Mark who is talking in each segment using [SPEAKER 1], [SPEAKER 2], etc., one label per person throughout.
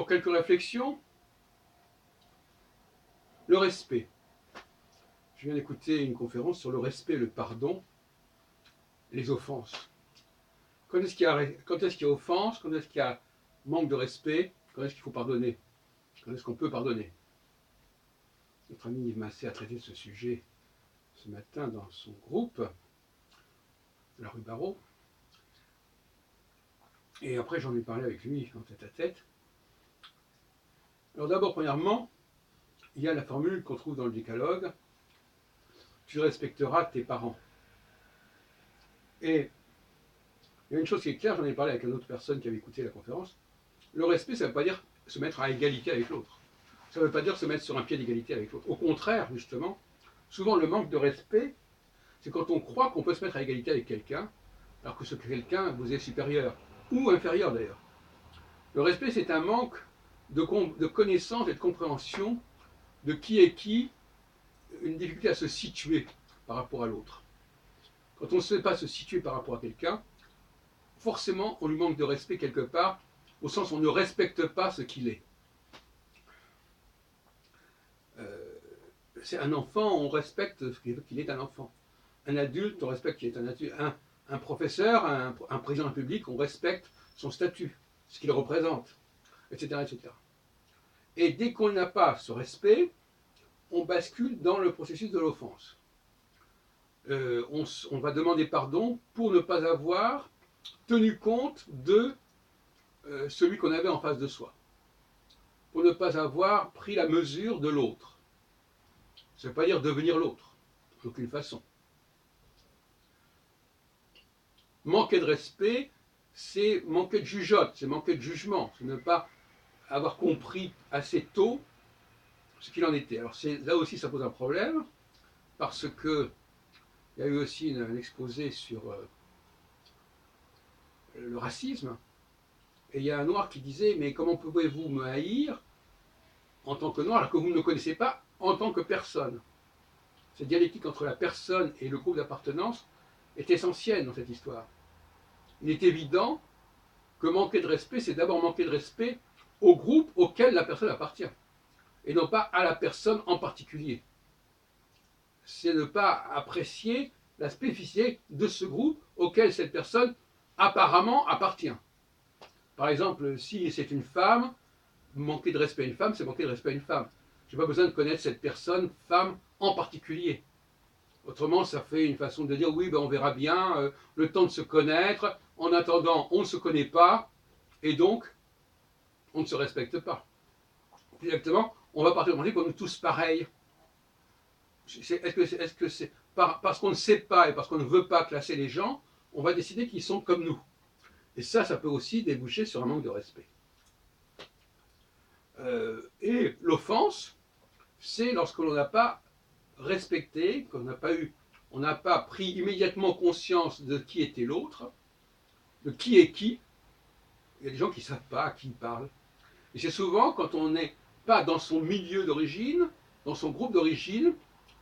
[SPEAKER 1] D'abord, quelques réflexions. Le respect. Je viens d'écouter une conférence sur le respect, le pardon, les offenses. Quand est-ce qu'il y a offense? Quand est-ce qu'il y a manque de respect? Quand est-ce qu'il faut pardonner? Quand est-ce qu'on peut pardonner? Notre ami Yves Massé a traité de ce sujet ce matin dans son groupe de la rue Barreau. Et après, j'en ai parlé avec lui en tête à tête. Alors d'abord, premièrement, il y a la formule qu'on trouve dans le décalogue: tu respecteras tes parents. Et il y a une chose qui est claire, j'en ai parlé avec une autre personne qui avait écouté la conférence. Le respect, ça ne veut pas dire se mettre à égalité avec l'autre. Ça ne veut pas dire se mettre sur un pied d'égalité avec l'autre. Au contraire, justement, souvent le manque de respect, c'est quand on croit qu'on peut se mettre à égalité avec quelqu'un, alors que ce quelqu'un vous est supérieur, ou inférieur d'ailleurs. Le respect, c'est un manque de connaissance et de compréhension de qui est qui, une difficulté à se situer par rapport à l'autre. Quand on ne sait pas se situer par rapport à quelqu'un, forcément on lui manque de respect quelque part, au sens où on ne respecte pas ce qu'il est. C'est un enfant, on respecte ce qu'il est un enfant. Un adulte, on respecte qu'il est un adulte. Un professeur, un président de la République, on respecte son statut, ce qu'il représente, etc., etc. Et dès qu'on n'a pas ce respect, on bascule dans le processus de l'offense. On va demander pardon pour ne pas avoir tenu compte de celui qu'on avait en face de soi, pour ne pas avoir pris la mesure de l'autre. Ça ne veut pas dire devenir l'autre, d'aucune façon. Manquer de respect, c'est manquer de jugeote, c'est manquer de jugement, c'est ne pas avoir compris assez tôt ce qu'il en était. Alors là aussi ça pose un problème, parce que il y a eu aussi un exposé sur le racisme, et il y a un noir qui disait: mais comment pouvez-vous me haïr en tant que noir alors que vous ne me connaissez pas en tant que personne? Cette dialectique entre la personne et le groupe d'appartenance est essentielle dans cette histoire. Il est évident que manquer de respect, c'est d'abord manquer de respect au groupe auquel la personne appartient, et non pas à la personne en particulier. C'est ne pas apprécier la spécificité de ce groupe auquel cette personne apparemment appartient. Par exemple, si c'est une femme, manquer de respect à une femme, c'est manquer de respect à une femme. Je n'ai pas besoin de connaître cette personne, femme, en particulier. Autrement, ça fait une façon de dire: oui, ben on verra bien, le temps de se connaître, en attendant, on ne se connaît pas, et donc, on ne se respecte pas. Plus exactement, on va partir du principe qu'on est tous pareils. Est-ce que c'est parce qu'on ne sait pas et parce qu'on ne veut pas classer les gens, on va décider qu'ils sont comme nous? Et ça peut aussi déboucher sur un manque de respect. Et l'offense, c'est lorsque l'on n'a pas respecté, qu'on n'a pas eu, on n'a pas pris immédiatement conscience de qui était l'autre, de qui est qui. Il y a des gens qui ne savent pas à qui ils parlent. Et c'est souvent quand on n'est pas dans son milieu d'origine, dans son groupe d'origine,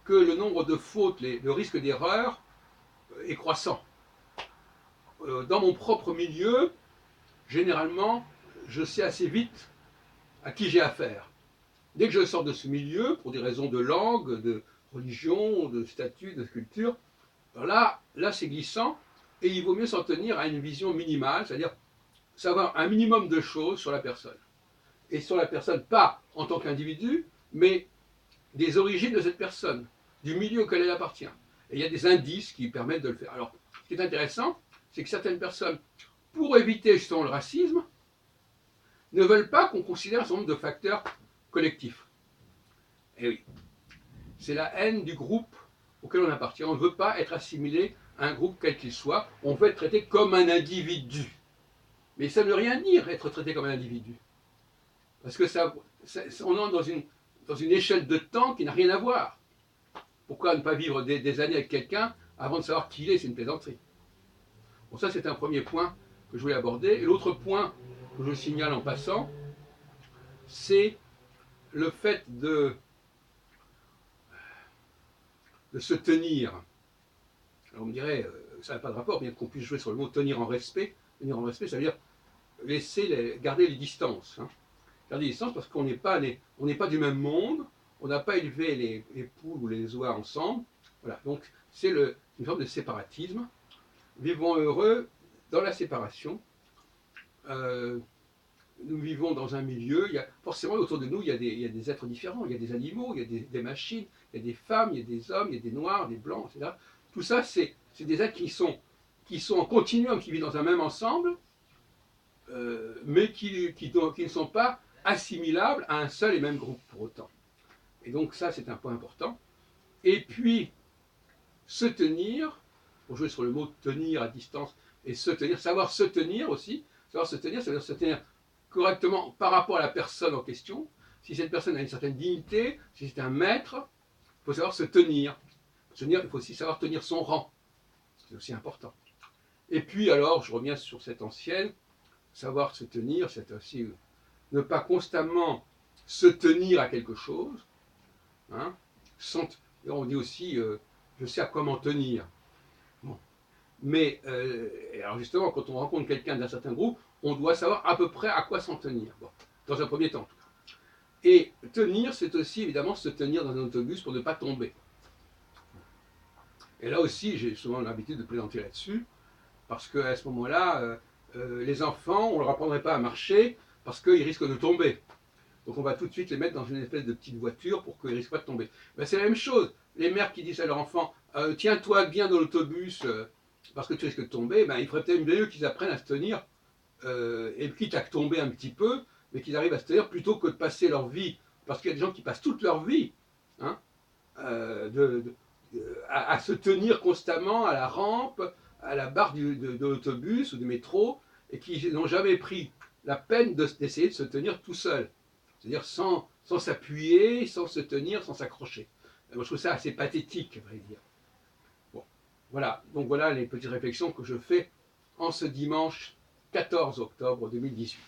[SPEAKER 1] que le nombre de fautes, le risque d'erreur est croissant. Dans mon propre milieu, généralement, je sais assez vite à qui j'ai affaire. Dès que je sors de ce milieu, pour des raisons de langue, de religion, de statut, de culture, là c'est glissant, et il vaut mieux s'en tenir à une vision minimale, c'est-à-dire savoir un minimum de choses sur la personne. Et sur la personne, pas en tant qu'individu, mais des origines de cette personne, du milieu auquel elle appartient. Et il y a des indices qui permettent de le faire. Alors, ce qui est intéressant, c'est que certaines personnes, pour éviter justement le racisme, ne veulent pas qu'on considère un certain nombre de facteurs collectifs. Et oui, c'est la haine du groupe auquel on appartient. On ne veut pas être assimilé à un groupe quel qu'il soit, on veut être traité comme un individu. Mais ça ne veut rien dire, être traité comme un individu. Parce que on entre dans une échelle de temps qui n'a rien à voir. Pourquoi ne pas vivre des années avec quelqu'un avant de savoir qui il est? C'est une plaisanterie. Bon, ça c'est un premier point que je voulais aborder. Et l'autre point que je signale en passant, c'est le fait de se tenir. Alors on me dirait, ça n'a pas de rapport, bien qu'on puisse jouer sur le mot tenir en respect. Tenir en respect, ça veut dire garder les distances. Hein. Faire des distances parce qu'on n'est pas, on n'est pas du même monde, on n'a pas élevé les poules ou les oies ensemble. Voilà, donc c'est une forme de séparatisme. Vivons heureux dans la séparation. Euh, nous vivons dans un milieu, forcément autour de nous, il y a des êtres différents, il y a des animaux, il y a des machines, il y a des femmes, il y a des hommes, il y a des noirs, des blancs, etc. Tout ça, c'est des êtres qui sont en continuum, qui vivent dans un même ensemble, mais qui ne sont pas assimilables à un seul et même groupe pour autant. Et donc ça, c'est un point important. Et puis, se tenir, pour jouer sur le mot tenir à distance, et se tenir, savoir se tenir aussi, savoir se tenir, ça veut dire se tenir correctement par rapport à la personne en question. Si cette personne a une certaine dignité, si c'est un maître, il faut savoir se tenir. Il faut aussi savoir tenir son rang. C'est aussi important. Et puis alors, je reviens sur cette ancienne, savoir se tenir, c'est aussi ne pas constamment se tenir à quelque chose. Hein, on dit aussi, je sais à quoi m'en tenir. Bon. Mais, alors justement, quand on rencontre quelqu'un d'un certain groupe, on doit savoir à peu près à quoi s'en tenir. Bon, dans un premier temps, en tout cas. Et tenir, c'est aussi évidemment se tenir dans un autobus pour ne pas tomber. Et là aussi, j'ai souvent l'habitude de plaisanter là-dessus, parce qu'à ce moment-là, les enfants, on ne leur apprendrait pas à marcher parce qu'ils risquent de tomber. Donc on va tout de suite les mettre dans une espèce de petite voiture pour qu'ils ne risquent pas de tomber. Ben, c'est la même chose. Les mères qui disent à leur enfant, tiens-toi bien dans l'autobus parce que tu risques de tomber, ben, il faudrait peut-être mieux qu'ils apprennent à se tenir, et quitte à tomber un petit peu, mais qu'ils arrivent à se tenir plutôt que de passer leur vie, parce qu'il y a des gens qui passent toute leur vie, hein, à se tenir constamment à la rampe, à la barre de l'autobus ou du métro, et qui n'ont jamais pris la peine d'essayer de se tenir tout seul. C'est-à-dire sans s'appuyer, sans se tenir, sans s'accrocher. Moi, je trouve ça assez pathétique, à vrai dire. Bon, voilà. Donc voilà les petites réflexions que je fais en ce dimanche 14 octobre 2018.